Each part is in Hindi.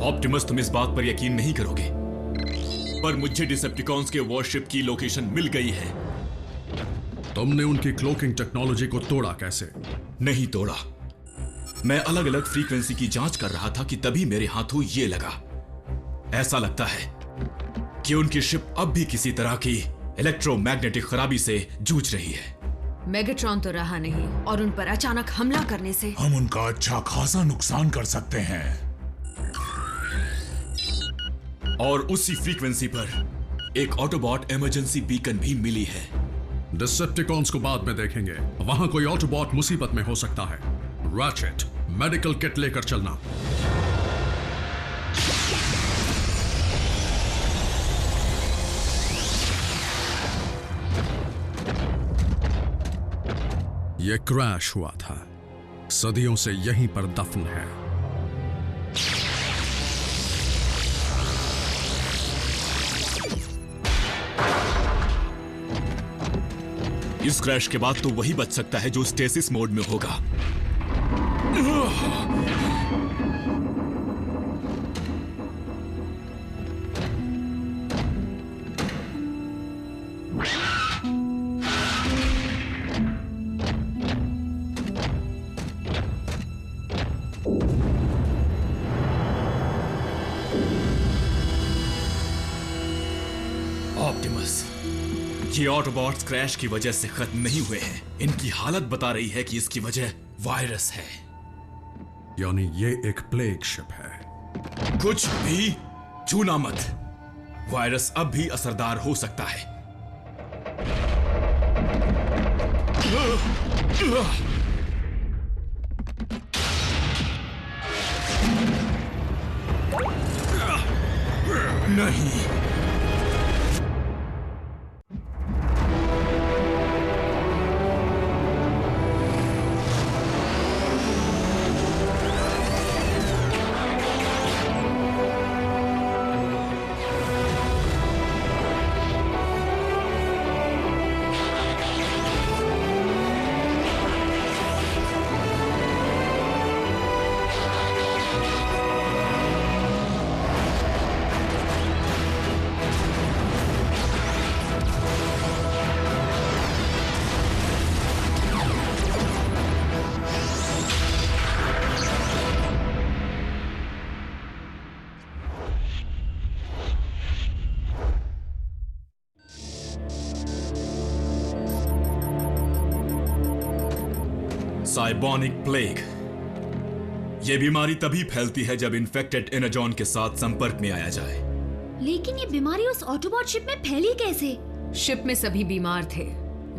ऑप्टिमस, तुम इस बात पर यकीन नहीं करोगे, पर मुझे डिसेप्टिकॉन्स के वॉरशिप की लोकेशन मिल गई है। तुमने उनकी क्लोकिंग टेक्नोलॉजी को तोड़ा कैसे? नहीं तोड़ा। मैं अलग अलग फ्रीक्वेंसी की जांच कर रहा था कि तभी मेरे हाथों ये लगा। ऐसा लगता है कि उनकी शिप अब भी किसी तरह की इलेक्ट्रोमैग्नेटिक खराबी से जूझ रही है। मेगाट्रॉन तो रहा नहीं और उन पर अचानक हमला करने से हम उनका अच्छा खासा नुकसान कर सकते हैं। और उसी फ्रीक्वेंसी पर एक ऑटोबॉट इमरजेंसी बीकन भी मिली है। डिसेप्टिकॉन्स को बाद में देखेंगे, वहां कोई ऑटोबॉट मुसीबत में हो सकता है। रैचेट, मेडिकल किट लेकर चलना। यह क्रैश हुआ था, सदियों से यहीं पर दफन है। इस क्रैश के बाद तो वही बच सकता है जो स्टेसिस मोड में होगा। ऑप्टिमस, ये ऑटोबॉट्स क्रैश की वजह से खत्म नहीं हुए हैं। इनकी हालत बता रही है कि इसकी वजह वायरस है। यानी ये एक प्लेग शिप है। कुछ भी छूना मत। वायरस अब भी असरदार हो सकता है। नहीं, साइबोनिक प्लेग। यह बीमारी तभी फैलती है जब इन्फेक्टेड एनर्जॉन के साथ संपर्क में आया जाए। लेकिन ये बीमारी उस ऑटोबॉट शिप में फैली कैसे? शिप में सभी बीमार थे।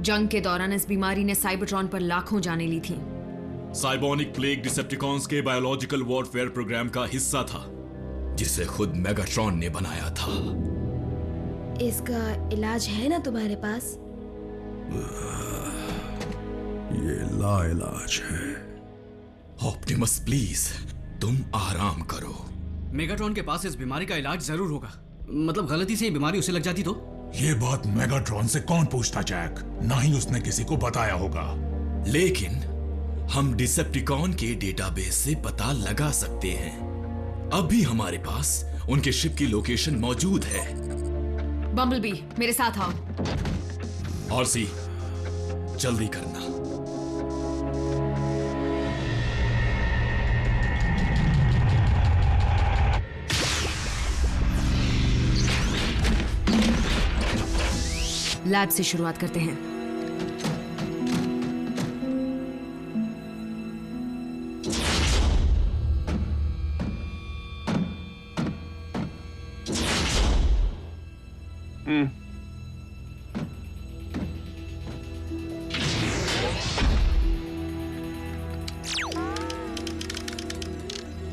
जंग के दौरान इस बीमारी ने साइबरट्रॉन पर लाखों जानें ली थी। साइबोनिक प्लेग डिसेप्टिकॉन्स के बायोलॉजिकल वॉरफेयर प्रोग्राम का हिस्सा था, जिसे खुद मेगाट्रॉन ने बनाया था। इसका इलाज है ना तुम्हारे पास? ये लाइलाज है। ऑप्टिमस प्लीज, तुम आराम करो। मेगाट्रॉन के पास इस बीमारी का इलाज जरूर होगा। मतलब गलती से ये बीमारी उसे लग जाती तो? ये बात मेगाट्रॉन से कौन पूछता जैक? ना ही उसने किसी को बताया होगा। लेकिन हम डिसेप्टिकॉन के डेटाबेस से पता लगा सकते हैं। अब भी हमारे पास उनके शिप की लोकेशन मौजूद है। बम्बलबी, मेरे साथ आओ। आरसी, जल्दी करना। लैब से शुरुआत करते हैं।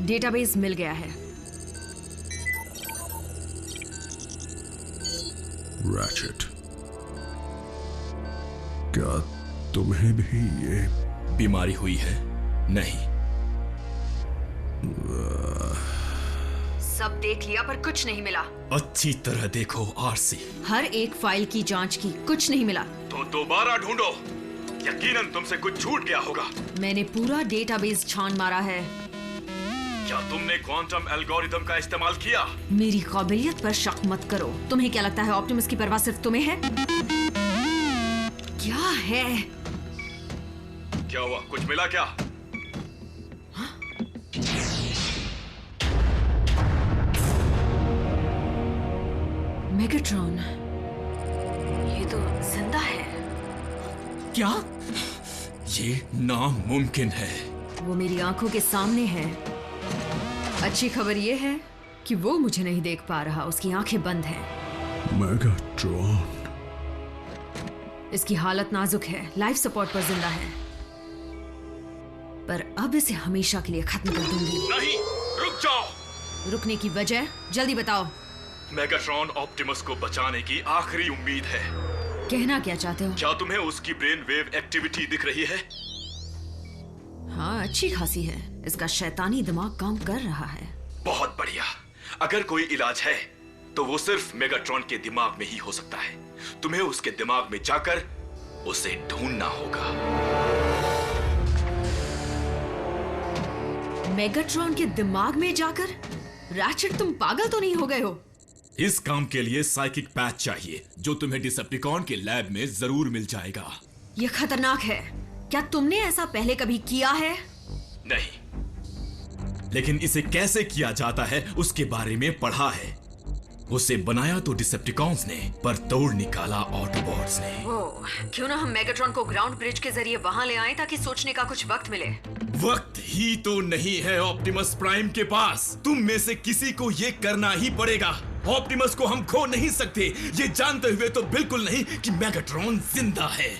डेटाबेस मिल गया है। रैचेट, क्या तुम्हें भी ये बीमारी हुई है? नहीं। सब देख लिया पर कुछ नहीं मिला। अच्छी तरह देखो आरसी। हर एक फाइल की जांच की, कुछ नहीं मिला। तो दोबारा ढूंढो, यकीनन तुमसे कुछ छूट गया होगा। मैंने पूरा डेटाबेस छान मारा है। क्या तुमने क्वांटम एल्गोरिथम का इस्तेमाल किया? मेरी काबिलियत पर शक मत करो। तुम्हें क्या लगता है ऑप्टिमस की परवाह सिर्फ तुम्हें है? क्या है? क्या हुआ, कुछ मिला क्या? मेगाट्रॉन, ये तो जिंदा है। क्या? ये नामुमकिन है। वो मेरी आंखों के सामने है। अच्छी खबर ये है कि वो मुझे नहीं देख पा रहा, उसकी आंखें बंद हैं। मेगाट्रॉन। इसकी हालत नाजुक है, लाइफ सपोर्ट पर जिंदा है, पर अब इसे हमेशा के लिए खत्म कर दूंगी। नहीं, रुक जाओ। रुकने की वजह जल्दी बताओ। मेगाट्रॉन ऑप्टिमस को बचाने की आखिरी उम्मीद है। कहना क्या चाहते हो? क्या तुम्हें उसकी ब्रेन वेव एक्टिविटी दिख रही है? हाँ, अच्छी खासी है। इसका शैतानी दिमाग काम कर रहा है। बहुत बढ़िया। अगर कोई इलाज है तो वो सिर्फ मेगाट्रॉन के दिमाग में ही हो सकता है। तुम्हें उसके दिमाग में जाकर उसे ढूंढना होगा। मेगाट्रॉन के दिमाग में जाकर? रैचेट, तुम पागल तो नहीं हो गए हो? इस काम के लिए साइकिक पैच चाहिए, जो तुम्हें डिसेप्टिकॉन के लैब में जरूर मिल जाएगा। यह खतरनाक है। क्या तुमने ऐसा पहले कभी किया है? नहीं, लेकिन इसे कैसे किया जाता है उसके बारे में पढ़ा है। उसे बनाया तो डिसेप्टिकॉन्स ने, पर तोड़ निकाला ऑटोबॉट्स ने। ओह, क्यों ना हम मेगाट्रॉन को ग्राउंड ब्रिज के जरिए वहां ले आएं ताकि सोचने का कुछ वक्त मिले। वक्त ही तो नहीं है ऑप्टिमस प्राइम के पास। तुम में से किसी को ये करना ही पड़ेगा। ऑप्टिमस को हम खो नहीं सकते, ये जानते हुए तो बिल्कुल नहीं कि मेगाट्रॉन जिंदा है।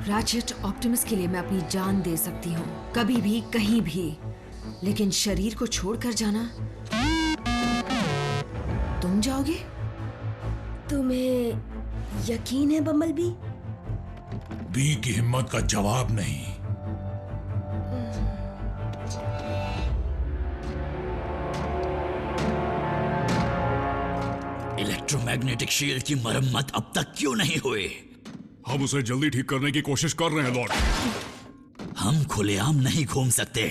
रैचेट, ऑप्टिमस के लिए मैं अपनी जान दे सकती हूँ, कभी भी कहीं भी, लेकिन शरीर को छोड़कर जाना? तुम जाओगे? तुम्हें यकीन है बम्बलबी? बी की हिम्मत का जवाब नहीं। इलेक्ट्रोमैग्नेटिक शील्ड की मरम्मत अब तक क्यों नहीं हुई? हम उसे जल्दी ठीक करने की कोशिश कर रहे हैं लॉर्ड। हम खुलेआम नहीं घूम सकते।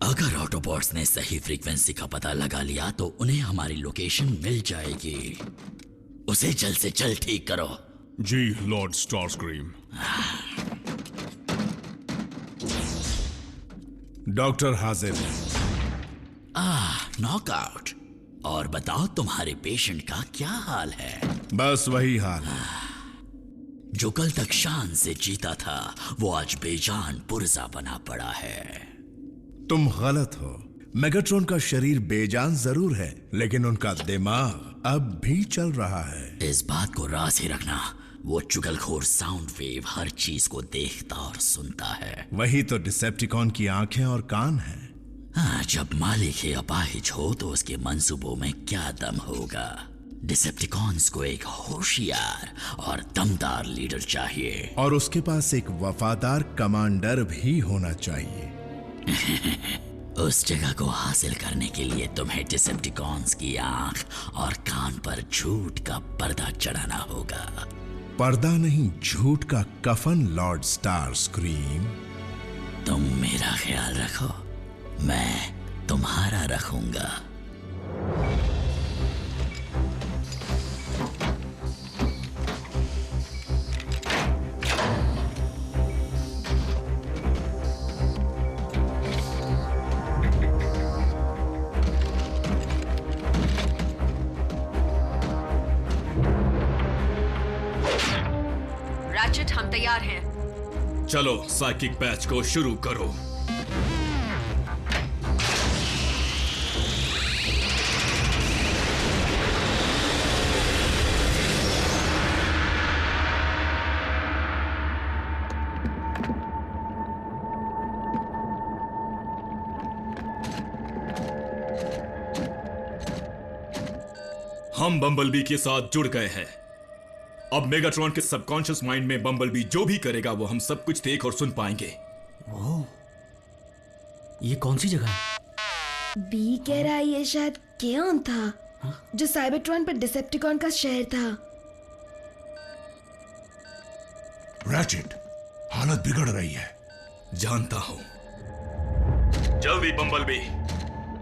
अगर ऑटोबॉट्स ने सही फ्रीक्वेंसी का पता लगा लिया तो उन्हें हमारी लोकेशन मिल जाएगी। उसे जल्द से जल्द ठीक करो। जी लॉर्ड स्टारस्क्रीम। डॉक्टर हाजिर है। नॉकआउट। और बताओ तुम्हारे पेशेंट का क्या हाल है? बस वही हाल है। जो कल तक शान से जीता था वो आज बेजान पुर्जा बना पड़ा है। तुम गलत हो। मेगाट्रॉन का शरीर बेजान जरूर है, लेकिन उनका दिमाग अब भी चल रहा है। इस बात को राज ही रखना। वो चुगलखोर साउंड वेव हर चीज को देखता और सुनता है। वही तो डिसेप्टिकॉन की आंखें और कान हैं। हाँ, जब मालिक ही अपाहिज हो तो उसके मंसूबों में क्या दम होगा? डिसेप्टिकॉन्स को एक होशियार और दमदार लीडर चाहिए, और उसके पास एक वफादार कमांडर भी होना चाहिए। उस जगह को हासिल करने के लिए तुम्हें डिसेप्टिकॉन्स की आंख और कान पर झूठ का पर्दा चढ़ाना होगा। पर्दा नहीं, झूठ का कफन लॉर्ड स्टारस्क्रीम। तुम मेरा ख्याल रखो, मैं तुम्हारा रखूंगा। रैचेट, हम तैयार हैं। चलो साइकिक पैच को शुरू करो। हम बम्बलबी के साथ जुड़ गए हैं। अब मेगाट्रॉन के सबकॉन्शियस माइंड में बम्बलबी जो भी करेगा वो हम सब कुछ देख और सुन पाएंगे। ओह, ये कौन सी जगह है? बी कह रहा है ये शायद केऑन था, जो साइबरट्रॉन पर डिसेप्टिकॉन का शहर था। रैचेट, हालत बिगड़ रही है। जानता हूं। जल्दी बम्बलबी,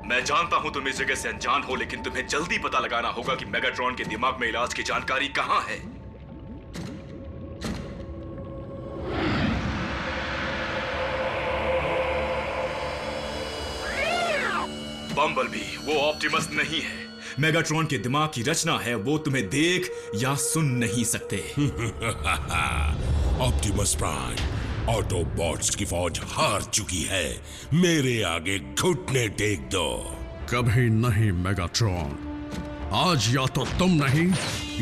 मैं जानता हूं तुम इस जगह से अनजान हो, लेकिन तुम्हें जल्दी पता लगाना होगा कि मेगाट्रॉन के दिमाग में इलाज की जानकारी कहां है। बम्बलबी वो ऑप्टिमस नहीं है। मेगाट्रॉन के दिमाग की रचना है, वो तुम्हें देख या सुन नहीं सकते। ऑप्टिमस प्राइम, ऑटोबॉट्स की फौज हार चुकी है, मेरे आगे घुटने टेक दो। कभी नहीं मेगाट्रॉन, आज या तो तुम नहीं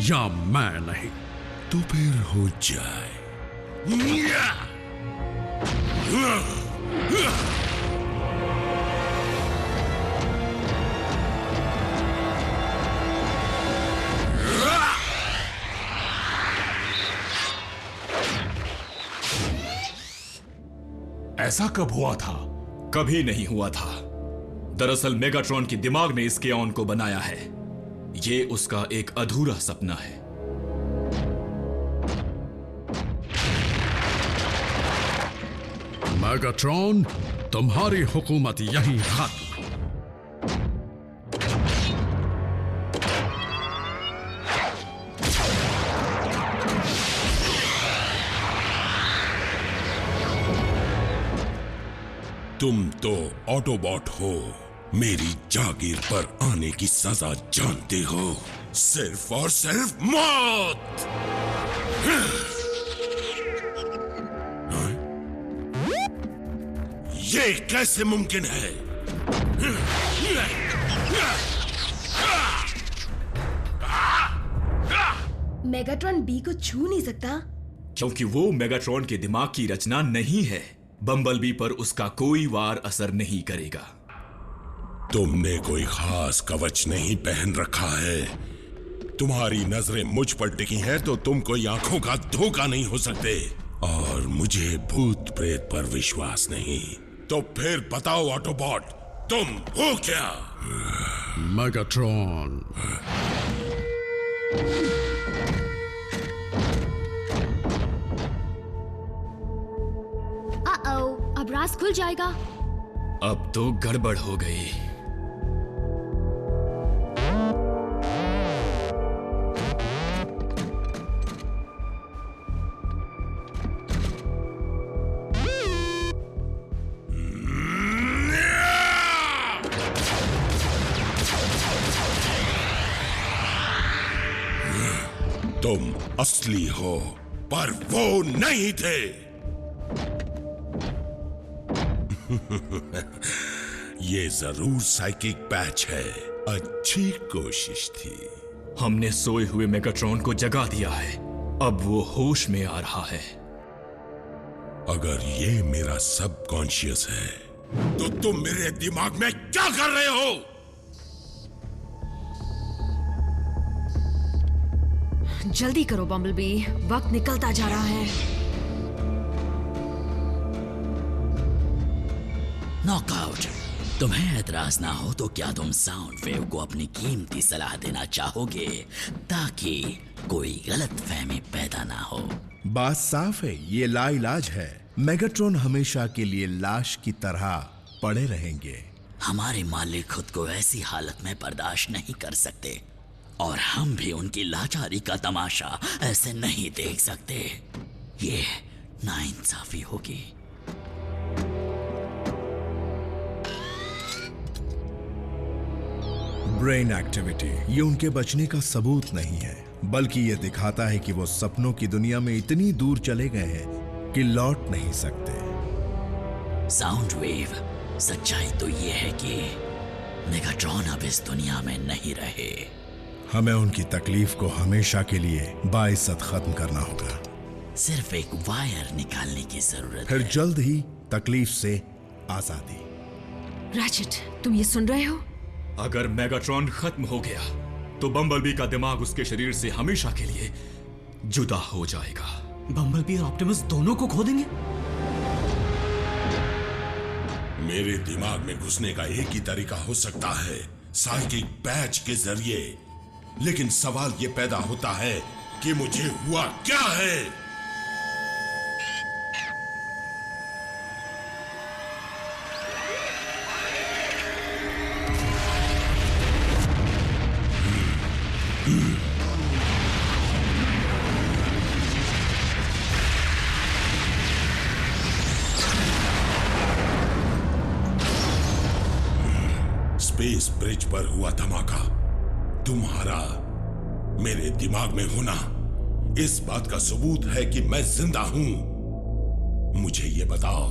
या मैं नहीं। तो फिर हो जाए। ऐसा कब हुआ था? कभी नहीं हुआ था। दरअसल मेगाट्रॉन के दिमाग ने इस केऑन को बनाया है। ये उसका एक अधूरा सपना है। मेगाट्रॉन, तुम्हारी हुकूमत यहीं खत्म। तुम तो ऑटोबॉट हो, मेरी जागीर पर आने की सजा जानते हो, सिर्फ और सिर्फ मौत। ये कैसे मुमकिन है? मेगाट्रॉन बी को छू नहीं सकता क्योंकि वो मेगाट्रॉन के दिमाग की रचना नहीं है। बम्बलबी पर उसका कोई वार असर नहीं करेगा। तुमने कोई खास कवच नहीं पहन रखा है। तुम्हारी नजरें मुझ पर टिकी हैं तो तुम कोई आंखों का धोखा नहीं हो सकते। और मुझे भूत प्रेत पर विश्वास नहीं। तो फिर बताओ ऑटोबॉट, तुम हो क्या? मेगाट्रॉन, अब राज खुल जाएगा। अब तो गड़बड़ हो गई। तुम असली हो, पर वो नहीं थे। ये जरूर साइकिक पैच है। अच्छी कोशिश थी। हमने सोए हुए मेगाट्रॉन को जगा दिया है। अब वो होश में आ रहा है। अगर ये मेरा सबकॉन्शियस है तो तुम मेरे दिमाग में क्या कर रहे हो? जल्दी करो बम्बलबी, वक्त निकलता जा रहा है। नॉकआउट। तुम्हें एतराज ना हो तो क्या तुम साउंड वेव को अपनी कीमती सलाह देना चाहोगे ताकि कोई गलत फहमी पैदा ना हो? बात साफ है, ये लाइलाज है। मेगाट्रॉन हमेशा के लिए लाश की तरह पड़े रहेंगे। हमारे मालिक खुद को ऐसी हालत में बर्दाश्त नहीं कर सकते और हम भी उनकी लाचारी का तमाशा ऐसे नहीं देख सकते। ये नाइंसाफी होगी। ब्रेन एक्टिविटी ये उनके बचने का सबूत नहीं है, बल्कि ये दिखाता है कि वो सपनों की दुनिया में इतनी दूर चले गए हैं कि लौट नहीं सकते। साउंड वेव, सच्चाई तो ये है कि मेगाट्रॉन अब इस दुनिया में नहीं रहे। हमें उनकी तकलीफ को हमेशा के लिए बाइज्जत खत्म करना होगा। सिर्फ एक वायर निकालने की जरूरत फिर है। जल्द ही तकलीफ से आजादी। रैचेट, तुम ये सुन रहे हो? अगर मेगाट्रॉन खत्म हो गया तो बम्बलबी का दिमाग उसके शरीर से हमेशा के लिए जुदा हो जाएगा। बम्बलबी और ऑप्टिमस दोनों को खो देंगे? मेरे दिमाग में घुसने का एक ही तरीका हो सकता है, साइकिक पैच के जरिए। लेकिन सवाल ये पैदा होता है कि मुझे हुआ क्या है? स्पेस ब्रिज पर हुआ धमाका, तुम्हारा मेरे दिमाग में होना इस बात का सबूत है कि मैं जिंदा हूं। मुझे ये बताओ,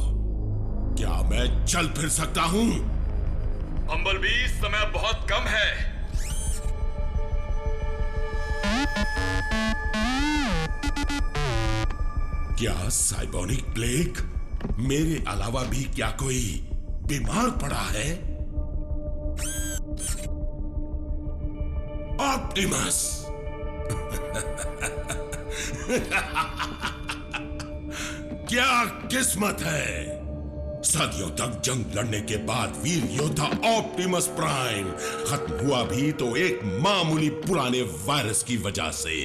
क्या मैं चल फिर सकता हूं? बम्बलबी, समय बहुत कम है। क्या साइबोनिक प्लेग? मेरे अलावा भी क्या कोई बीमार पड़ा है? ऑप्टिमस! क्या किस्मत है! सदियों तक जंग लड़ने के बाद वीर योद्धा ऑप्टिमस प्राइम खत्म हुआ भी तो एक मामूली पुराने वायरस की वजह से।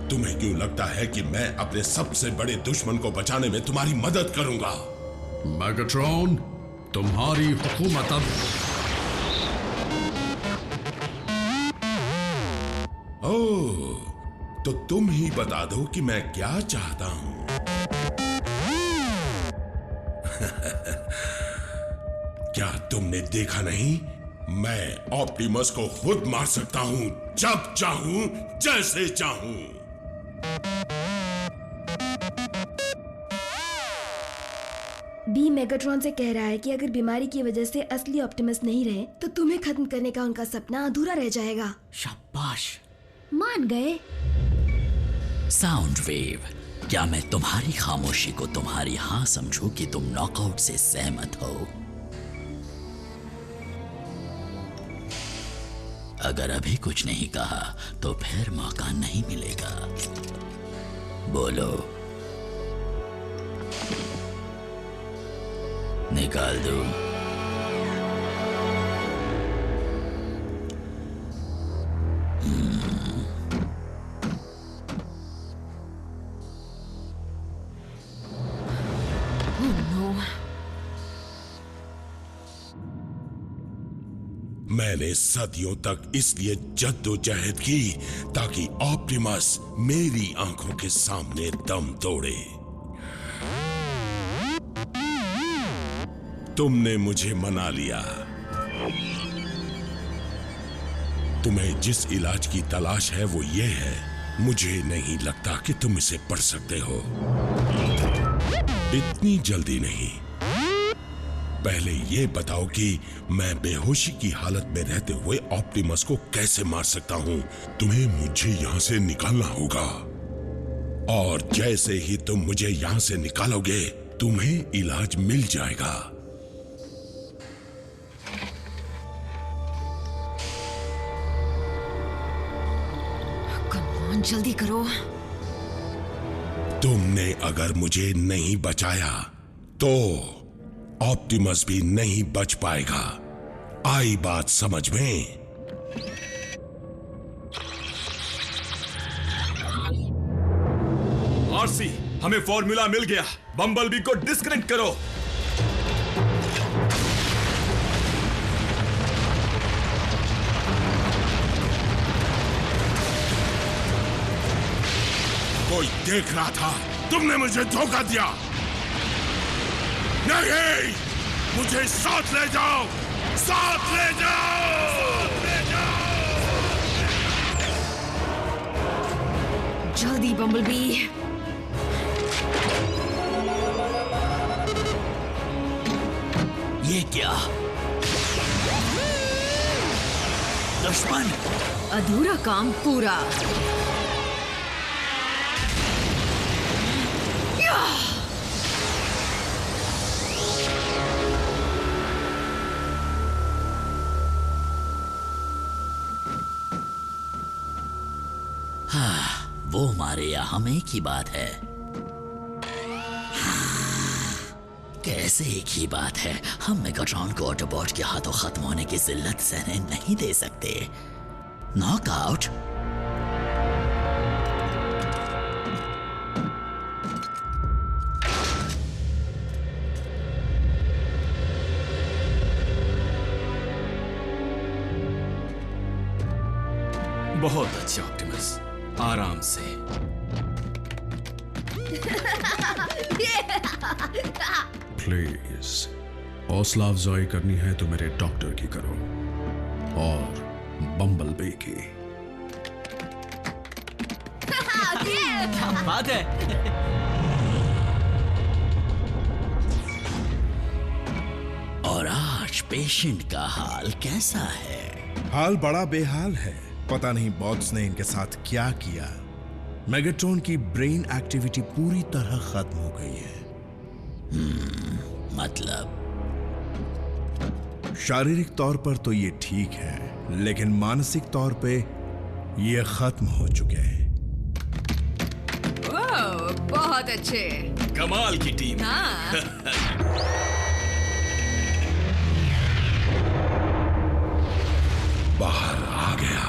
तुम्हें क्यों लगता है कि मैं अपने सबसे बड़े दुश्मन को बचाने में तुम्हारी मदद करूंगा? मैगाट्रॉन, तुम्हारी हुकूमत अब। ओह, तो तुम ही बता दो कि मैं क्या चाहता हूं। क्या तुमने देखा नहीं? मैं ऑप्टिमस को खुद मार सकता हूं, जब चाहूं, जैसे चाहूं। बी मेगाट्रॉन से कह रहा है कि अगर बीमारी की वजह से असली ऑप्टिमस नहीं रहे तो तुम्हें खत्म करने का उनका सपना अधूरा रह जाएगा। शाबाश, मान गए। साउंड वेव, क्या मैं तुम्हारी खामोशी को तुम्हारी हाँ समझूं कि तुम नॉकआउट से सहमत हो? अगर अभी कुछ नहीं कहा तो फिर मौका नहीं मिलेगा। बोलो, निकाल दो। मैंने सदियों तक इसलिए जद्दोजहद की ताकि ऑप्टिमस मेरी आंखों के सामने दम तोड़े। तुमने मुझे मना लिया। तुम्हें जिस इलाज की तलाश है वो ये है। मुझे नहीं लगता कि तुम इसे पढ़ सकते हो। इतनी जल्दी नहीं। पहले ये बताओ कि मैं बेहोशी की हालत में रहते हुए ऑप्टिमस को कैसे मार सकता हूं। तुम्हें मुझे यहां से निकालना होगा, और जैसे ही तुम मुझे यहां से निकालोगे तुम्हें इलाज मिल जाएगा। कम, जल्दी करो। तुमने अगर मुझे नहीं बचाया तो ऑप्टिमस भी नहीं बच पाएगा। आई बात समझ में? आरसी, हमें फॉर्मूला मिल गया। बम्बलबी को डिस्कनेक्ट करो। कोई देख रहा था, तुमने मुझे धोखा दिया। नहीं, मुझे साथ ले जाओ, साथ ले जाओ, ले जाओ। जल्दी बम्बलबी। ये क्या? दुश्मन! अधूरा काम पूरा। वो मारे या हम एक ही बात है। कैसे एक ही बात है? हम मेगाट्रॉन को ऑटोबॉट के हाथों खत्म होने की जिल्लत सहने नहीं दे सकते। नॉकआउट? बहुत अच्छा ऑप्टिमस, आराम से। प्लीज हौसला अफजाई करनी है तो मेरे डॉक्टर की करो, और बम्बल बे की। क्या बात है। और आज पेशेंट का हाल कैसा है? हाल बड़ा बेहाल है। पता नहीं बॉट्स ने इनके साथ क्या किया। मेगाट्रॉन की ब्रेन एक्टिविटी पूरी तरह खत्म हो गई है। मतलब शारीरिक तौर पर तो ये ठीक है, लेकिन मानसिक तौर पे ये खत्म हो चुके हैं। ओह, बहुत अच्छे। कमाल की टीम। हाँ। बाहर आ गया,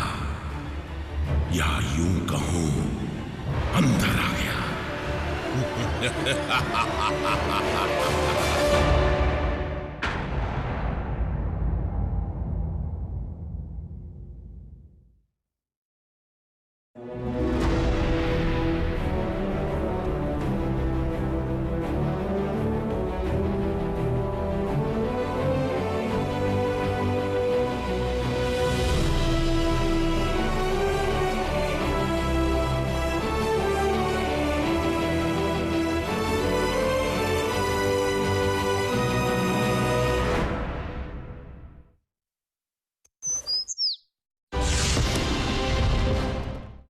या यूं कहूं अंदर आ गया।